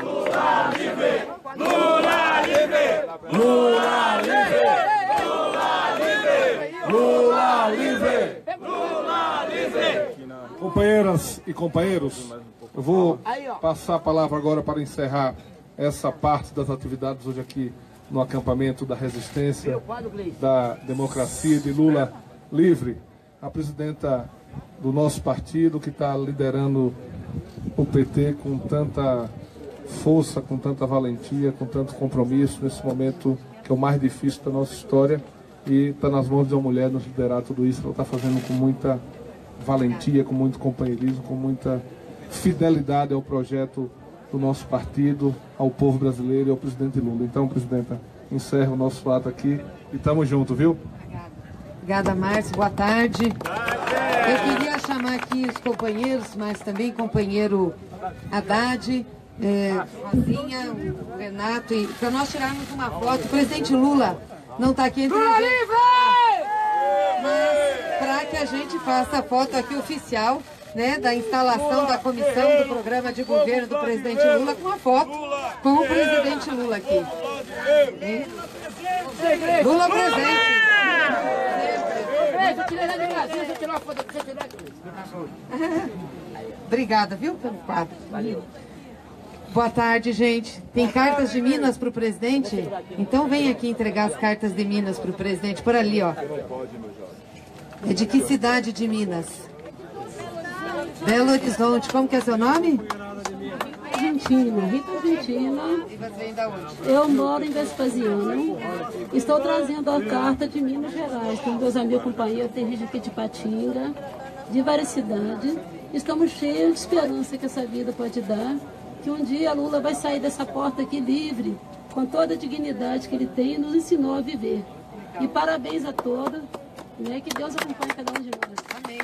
Lula livre! Lula livre! Lula livre! Lula livre! Lula livre! Companheiras e companheiros, eu vou passar a palavra agora para encerrar essa parte das atividades hoje aqui no acampamento da resistência, da democracia de Lula livre, a presidenta do nosso partido que está liderando o PT com tanta força, com tanta valentia, com tanto compromisso nesse momento que é o mais difícil da nossa história e está nas mãos de uma mulher nos liderar tudo isso. Ela está fazendo com muita valentia, com muito companheirismo, com muita fidelidade ao projeto do nosso partido, ao povo brasileiro e ao presidente Lula. Então, presidenta, encerra o nosso ato aqui e estamos juntos, viu? Obrigada, Márcio. Boa tarde. Eu queria chamar aqui os companheiros, mas também companheiro Haddad, Rosinha, o Renato, e para nós tirarmos uma foto. O presidente Lula não está aqui entre a gente, mas para que a gente faça a foto aqui oficial, né, da instalação da comissão do programa de governo do presidente Lula, com a foto com o presidente Lula aqui. Lula presente. Obrigada, viu, pelo quadro. Valeu. Boa tarde, gente. Tem cartas de Minas para o presidente? Então vem aqui entregar as cartas de Minas para o presidente. Por ali, ó. É de que cidade de Minas? Belo Horizonte. Como que é seu nome? Argentina, Rita Argentina. E você vem da onde? Eu moro em Vespasiano. Estou trazendo a carta de Minas Gerais. Tem meus amigos companheiros, tem gente aqui de Patinga, de várias cidades. Estamos cheios de esperança que essa vida pode dar. Que um dia Lula vai sair dessa porta aqui livre, com toda a dignidade que ele tem e nos ensinou a viver. E parabéns a todos, né? Que Deus acompanhe cada um de nós. Amém.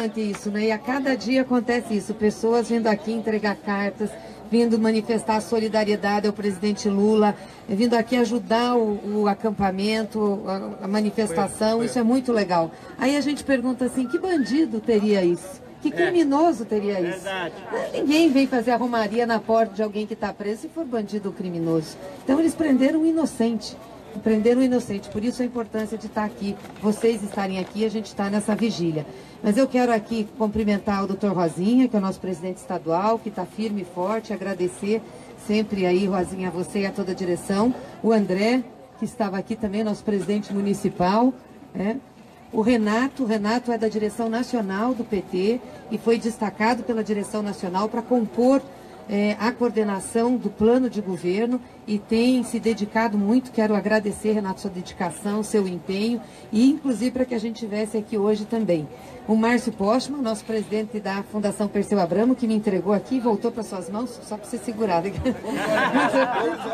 importante isso, né? E a cada dia acontece isso, pessoas vindo aqui entregar cartas, vindo manifestar solidariedade ao presidente Lula, vindo aqui ajudar o acampamento, a manifestação, isso é muito legal. Aí a gente pergunta assim, que bandido teria isso? Que criminoso teria isso? Verdade. Ninguém vem fazer a romaria na porta de alguém que está preso se for bandido ou criminoso. Então eles prenderam um inocente. Por isso a importância de estar aqui, vocês estarem aqui, a gente está nessa vigília. Mas eu quero aqui cumprimentar o doutor Rosinha, que é o nosso presidente estadual, que está firme e forte, agradecer sempre aí, Rosinha, a você e a toda a direção. O André, que estava aqui também, nosso presidente municipal, O Renato é da direção nacional do PT e foi destacado pela direção nacional para compor a coordenação do plano de governo e tem se dedicado muito. Quero agradecer, Renato, sua dedicação, seu empenho e inclusive para que a gente estivesse aqui hoje também. O Márcio Postman, nosso presidente da Fundação Perseu Abramo, que me entregou aqui, voltou para suas mãos, só para você segurar,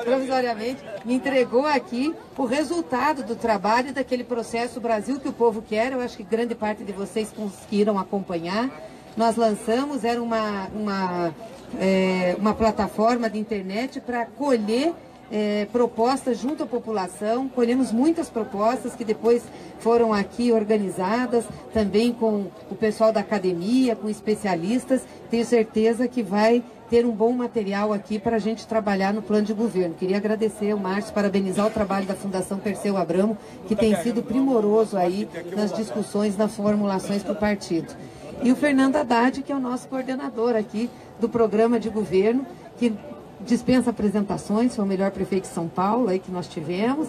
provisoriamente, me entregou aqui o resultado do trabalho daquele processo Brasil que o povo quer. Eu acho que grande parte de vocês conseguiram acompanhar. Nós lançamos, era uma plataforma de internet para colher propostas junto à população. Colhemos muitas propostas que depois foram aqui organizadas, também com o pessoal da academia, com especialistas. Tenho certeza que vai ter um bom material aqui para a gente trabalhar no plano de governo. Queria agradecer ao Márcio, parabenizar o trabalho da Fundação Perseu Abramo, que tem sido primoroso aí nas discussões, nas formulações para o partido. E o Fernando Haddad, que é o nosso coordenador aqui do programa de governo, que dispensa apresentações, foi o melhor prefeito de São Paulo aí que nós tivemos.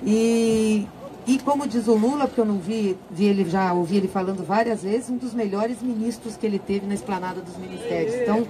E como diz o Lula, porque eu não ouvi ele falando várias vezes, um dos melhores ministros que ele teve na esplanada dos ministérios. Então,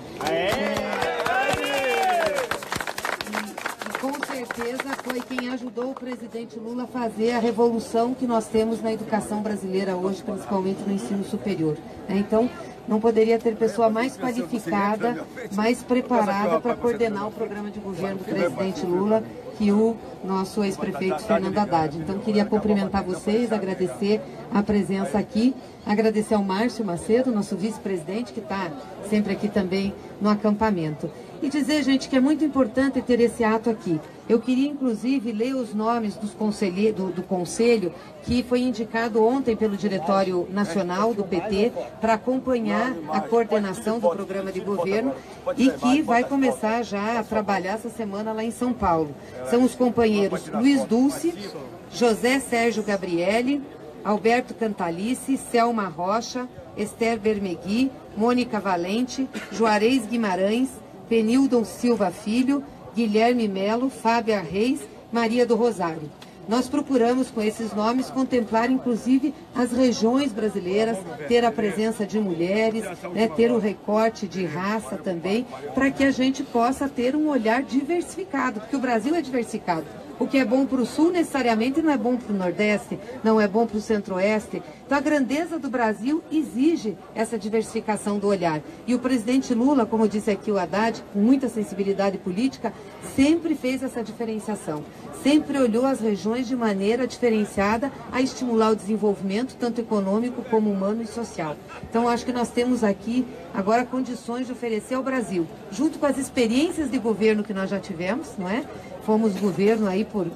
com certeza foi quem ajudou o presidente Lula a fazer a revolução que nós temos na educação brasileira hoje, principalmente no ensino superior. Então, não poderia ter pessoa mais qualificada, mais preparada para coordenar o programa de governo do presidente Lula que o nosso ex-prefeito Fernando Haddad. Então, queria cumprimentar vocês, agradecer a presença aqui, agradecer ao Márcio Macedo, nosso vice-presidente, que está sempre aqui também no acampamento. E dizer, gente, que é muito importante ter esse ato aqui. Eu queria, inclusive, ler os nomes dos do conselho que foi indicado ontem pelo Diretório Nacional do PT para acompanhar a coordenação do programa de governo e que vai começar já a trabalhar essa semana lá em São Paulo. São os companheiros Luiz Dulce, José Sérgio Gabrielli, Alberto Cantalice, Selma Rocha, Esther Bermegui, Mônica Valente, Juarez Guimarães, Penildon Silva Filho, Guilherme Melo, Fábia Reis, Maria do Rosário. Nós procuramos, com esses nomes, contemplar, inclusive, as regiões brasileiras, ter a presença de mulheres, ter o recorte de raça também, para que a gente possa ter um olhar diversificado, porque o Brasil é diversificado. O que é bom para o Sul, necessariamente, não é bom para o Nordeste, não é bom para o Centro-Oeste. Então, a grandeza do Brasil exige essa diversificação do olhar. E o presidente Lula, como disse aqui o Haddad, com muita sensibilidade política, sempre fez essa diferenciação. Sempre olhou as regiões de maneira diferenciada a estimular o desenvolvimento, tanto econômico como humano e social. Então, acho que nós temos aqui, agora, condições de oferecer ao Brasil, junto com as experiências de governo que nós já tivemos, não é? Fomos governo aí por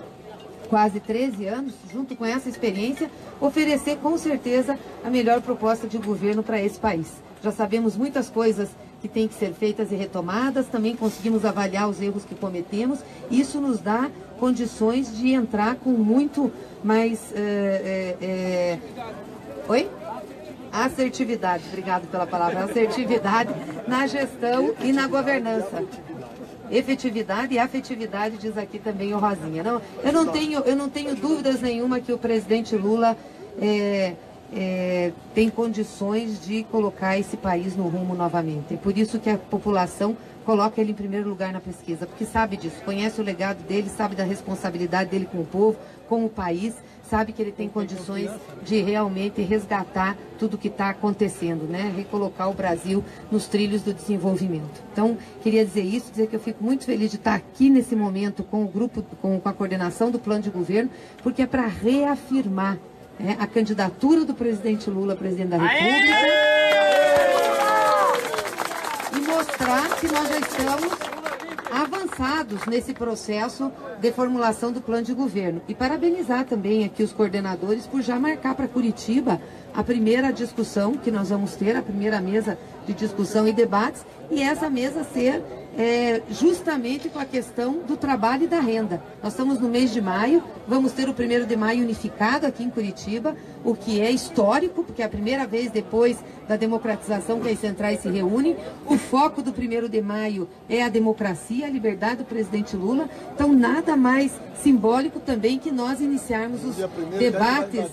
quase 13 anos, junto com essa experiência, oferecer com certeza a melhor proposta de governo para esse país. Já sabemos muitas coisas que têm que ser feitas e retomadas, também conseguimos avaliar os erros que cometemos, isso nos dá condições de entrar com muito mais... assertividade, obrigado pela palavra, assertividade na gestão e na governança. Efetividade e afetividade, diz aqui também o Rosinha. Não, eu não tenho dúvidas nenhuma que o presidente Lula tem condições de colocar esse país no rumo novamente. É por isso que a população coloca ele em primeiro lugar na pesquisa, porque sabe disso, conhece o legado dele, sabe da responsabilidade dele com o povo, com o país, sabe que ele tem condições de realmente resgatar tudo que está acontecendo, né? Recolocar o Brasil nos trilhos do desenvolvimento. Então, queria dizer isso, dizer que eu fico muito feliz de estar aqui nesse momento com o grupo, com a coordenação do plano de governo, porque é para reafirmar a candidatura do presidente Lula, presidente da República. mostrar que nós já estamos avançados nesse processo de formulação do plano de governo. E parabenizar também aqui os coordenadores por já marcar para Curitiba a primeira discussão que nós vamos ter, a primeira mesa de discussão e debates, e essa mesa ser justamente com a questão do trabalho e da renda. Nós estamos no mês de maio, vamos ter o 1º de maio unificado aqui em Curitiba, o que é histórico, porque é a primeira vez depois da democratização que as centrais se reúnem. O foco do 1º de maio é a democracia, a liberdade do presidente Lula. Então, nada mais simbólico também que nós iniciarmos os debates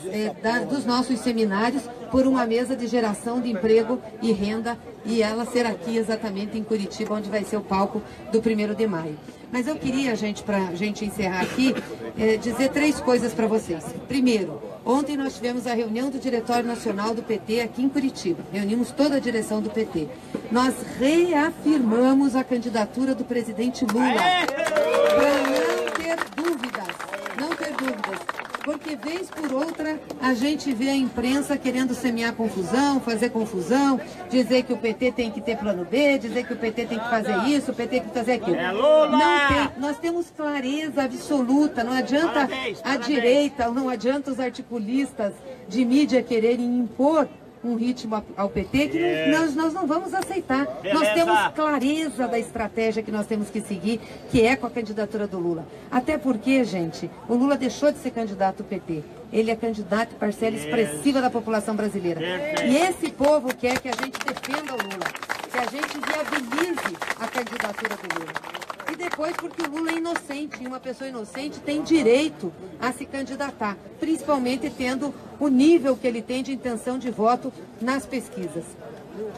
dos nossos seminários por uma mesa de geração de emprego e renda, e ela ser aqui exatamente em Curitiba, onde vai ser o palco do 1º de maio. Mas eu queria, para a gente encerrar aqui, dizer 3 coisas para vocês. Primeiro, ontem nós tivemos a reunião do Diretório Nacional do PT aqui em Curitiba. Reunimos toda a direção do PT. Nós reafirmamos a candidatura do presidente Lula. Para não ter dúvidas. Não ter dúvidas. Porque, vez por outra, a gente vê a imprensa querendo semear confusão, fazer confusão, dizer que o PT tem que ter plano B, dizer que o PT tem que fazer isso, o PT tem que fazer aquilo. Não tem. Nós temos clareza absoluta. Não adianta a direita, não adianta os articulistas de mídia quererem impor um ritmo ao PT que nós não vamos aceitar. Nós temos clareza da estratégia que nós temos que seguir, que é com a candidatura do Lula. Até porque, gente, o Lula deixou de ser candidato do PT. Ele é candidato e parcela expressiva da população brasileira. E esse povo quer que a gente defenda o Lula, que a gente viabilize a candidatura do Lula. E depois porque o Lula é inocente, e uma pessoa inocente tem direito a se candidatar, principalmente tendo o nível que ele tem de intenção de voto nas pesquisas.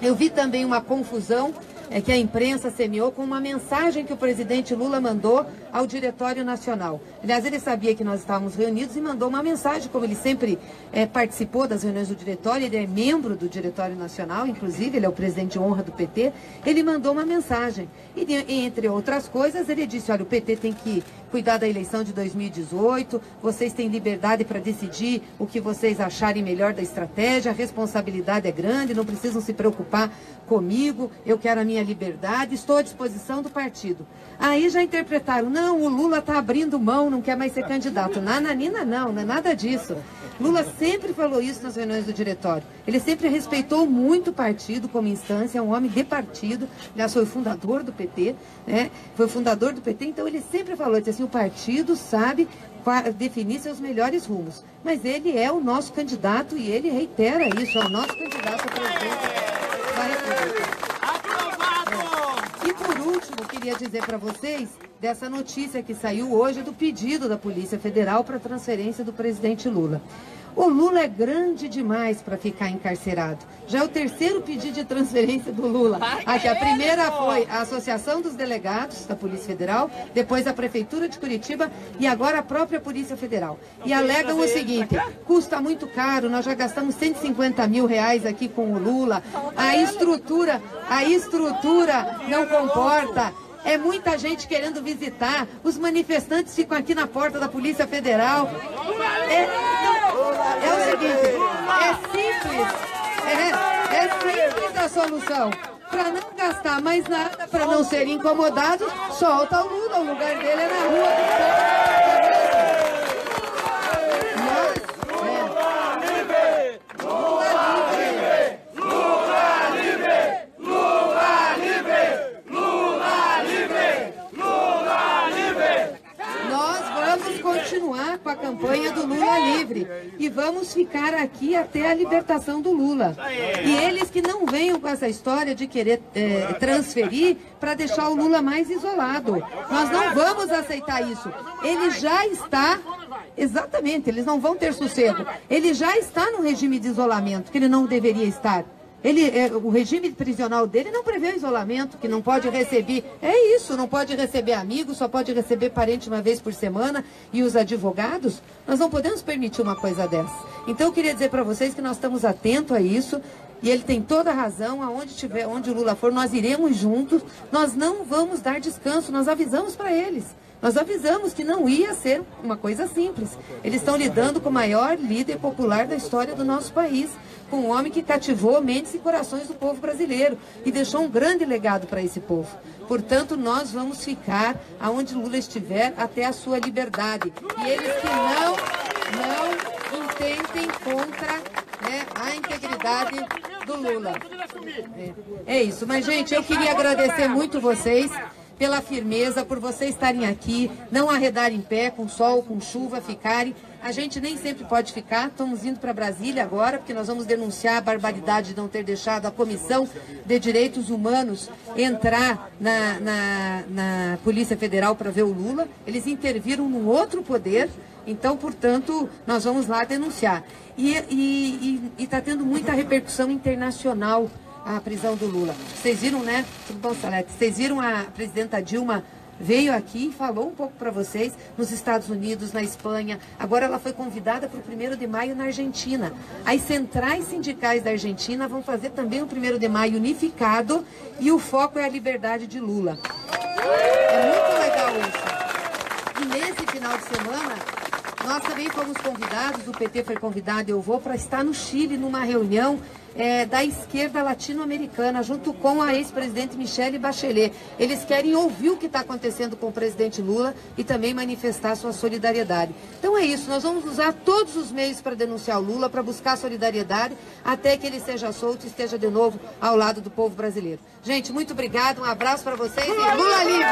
Eu vi também uma confusão que a imprensa semeou com uma mensagem que o presidente Lula mandou ao Diretório Nacional. Aliás, ele sabia que nós estávamos reunidos e mandou uma mensagem, como ele sempre participou das reuniões do Diretório, ele é membro do Diretório Nacional, inclusive ele é o presidente de honra do PT, ele mandou uma mensagem. E entre outras coisas, ele disse, olha, o PT tem que cuidar da eleição de 2018, vocês têm liberdade para decidir o que vocês acharem melhor da estratégia, a responsabilidade é grande, não precisam se preocupar comigo, eu quero a minha liberdade, estou à disposição do partido. Aí já interpretaram, não, o Lula está abrindo mão, não quer mais ser candidato. Nananina não é nada disso. Lula sempre falou isso nas reuniões do diretório. Ele sempre respeitou muito o partido como instância, é um homem de partido, aliás, foi o fundador do PT, né? Foi o fundador do PT, então ele sempre falou, disse assim, o partido sabe definir seus melhores rumos. Mas ele é o nosso candidato e ele reitera isso, é o nosso candidato a presidente. E por último, queria dizer para vocês dessa notícia que saiu hoje do pedido da Polícia Federal para a transferência do presidente Lula. O Lula é grande demais para ficar encarcerado. Já é o 3º pedido de transferência do Lula. Aqui, a primeira foi a Associação dos Delegados da Polícia Federal, depois a Prefeitura de Curitiba e agora a própria Polícia Federal. E alegam o seguinte, custa muito caro, nós já gastamos 150 mil reais aqui com o Lula, a estrutura não comporta. É muita gente querendo visitar, os manifestantes ficam aqui na porta da Polícia Federal. É o seguinte, é simples a solução. Para não gastar mais nada, para não ser incomodado, solta o Lula, o lugar dele é na rua. Continuar com a campanha do Lula livre e vamos ficar aqui até a libertação do Lula. E eles que não venham com essa história de querer transferir para deixar o Lula mais isolado. Nós não vamos aceitar isso. Ele já está, exatamente, eles não vão ter sossego. Ele já está no regime de isolamento, que ele não deveria estar. O regime prisional dele não prevê o isolamento, que não pode receber, não pode receber amigos, só pode receber parente uma vez por semana, e os advogados, nós não podemos permitir uma coisa dessa. Então eu queria dizer para vocês que nós estamos atentos a isso, e ele tem toda a razão, onde o Lula for, nós iremos juntos, nós não vamos dar descanso, nós avisamos para eles. Nós avisamos que não ia ser uma coisa simples. Eles estão lidando com o maior líder popular da história do nosso país, com um homem que cativou mentes e corações do povo brasileiro e deixou um grande legado para esse povo. Portanto, nós vamos ficar aonde Lula estiver até a sua liberdade. E eles que não intentem contra, né, a integridade do Lula. É isso. Mas, gente, eu queria agradecer muito vocês pela firmeza, por vocês estarem aqui, não arredarem pé, com sol, com chuva, ficarem. A gente nem sempre pode ficar, estamos indo para Brasília agora, porque nós vamos denunciar a barbaridade de não ter deixado a Comissão de Direitos Humanos entrar na Polícia Federal para ver o Lula. Eles interviram num outro poder, então, portanto, nós vamos lá denunciar. E está tendo muita repercussão internacional a prisão do Lula. Vocês viram, né? Tudo bom, Salete? Vocês viram a presidenta Dilma veio aqui e falou um pouco para vocês nos Estados Unidos, na Espanha. Agora ela foi convidada para o 1º de maio na Argentina. As centrais sindicais da Argentina vão fazer também o 1º de maio unificado e o foco é a liberdade de Lula. É muito legal isso. E nesse final de semana, nós também fomos convidados, o PT foi convidado, eu vou, para estar no Chile numa reunião da esquerda latino-americana, junto com a ex-presidente Michelle Bachelet. Eles querem ouvir o que está acontecendo com o presidente Lula e também manifestar sua solidariedade. Então é isso, nós vamos usar todos os meios para denunciar o Lula, para buscar solidariedade, até que ele seja solto e esteja de novo ao lado do povo brasileiro. Gente, muito obrigado, um abraço para vocês e Lula livre!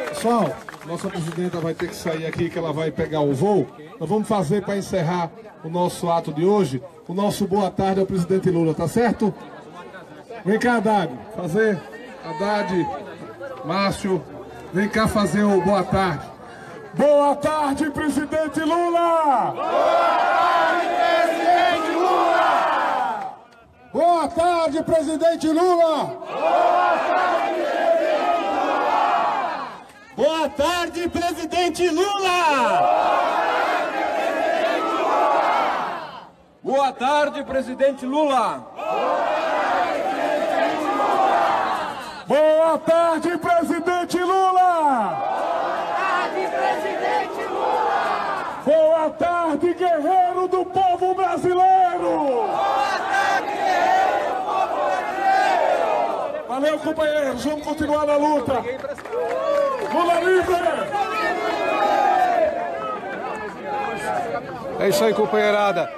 Pessoal, nossa presidenta vai ter que sair aqui, que ela vai pegar o voo. Nós vamos fazer, para encerrar o nosso ato de hoje, o nosso boa tarde ao presidente Lula, tá certo? Vem cá, Haddad, fazer. Haddad, Márcio, vem cá fazer o boa tarde. Boa tarde, presidente Lula! Boa tarde, presidente Lula! Boa tarde, presidente Lula! Boa tarde, presidente Lula! Boa tarde, presidente Lula! Boa tarde, presidente Lula! Boa tarde, presidente Lula! Boa tarde, guerreiro do povo brasileiro! Boa tarde, guerreiro do povo brasileiro! Valeu, companheiros, vamos continuar na luta! Lula livre! É isso aí, companheirada.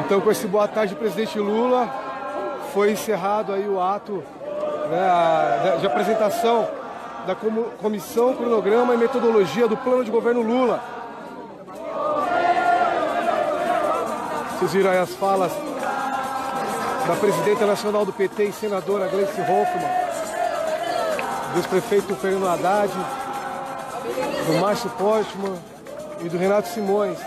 Então, com esse boa tarde, presidente Lula, foi encerrado aí o ato, né, de apresentação da Comissão, Cronograma e Metodologia do Plano de Governo Lula. Vocês viram aí as falas da presidenta nacional do PT e senadora Gleice Hoffmann, do ex-prefeito Fernando Haddad, do Márcio Postman e do Renato Simões.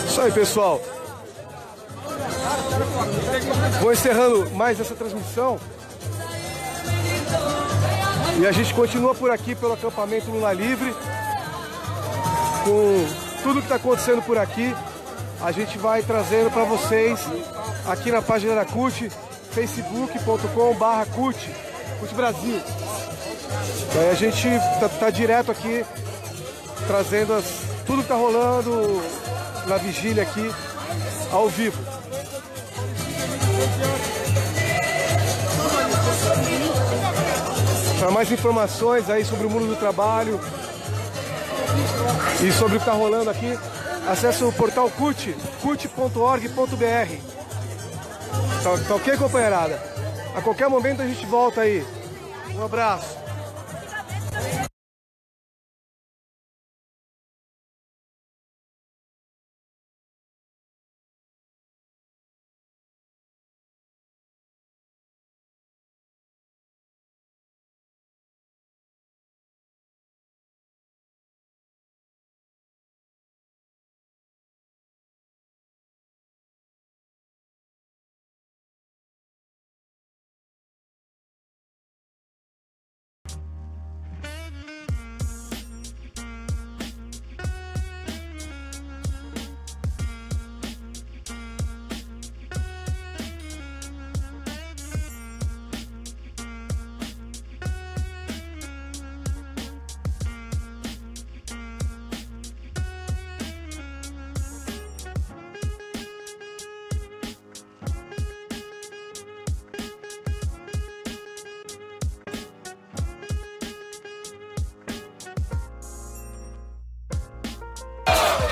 Isso aí, pessoal. Vou encerrando mais essa transmissão. E a gente continua por aqui pelo acampamento Lula Livre. Com tudo que está acontecendo por aqui, a gente vai trazendo para vocês aqui na página da CUT, facebook.com/CUT Brasil. Aí a gente tá direto aqui trazendo tudo que está rolando na vigília aqui ao vivo. Para mais informações aí sobre o mundo do trabalho e sobre o que está rolando aqui, acesse o portal CUT, cut.org.br. Tá ok, companheirada? A qualquer momento a gente volta aí. Um abraço.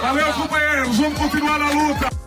Valeu, companheiros. Vamos continuar na luta.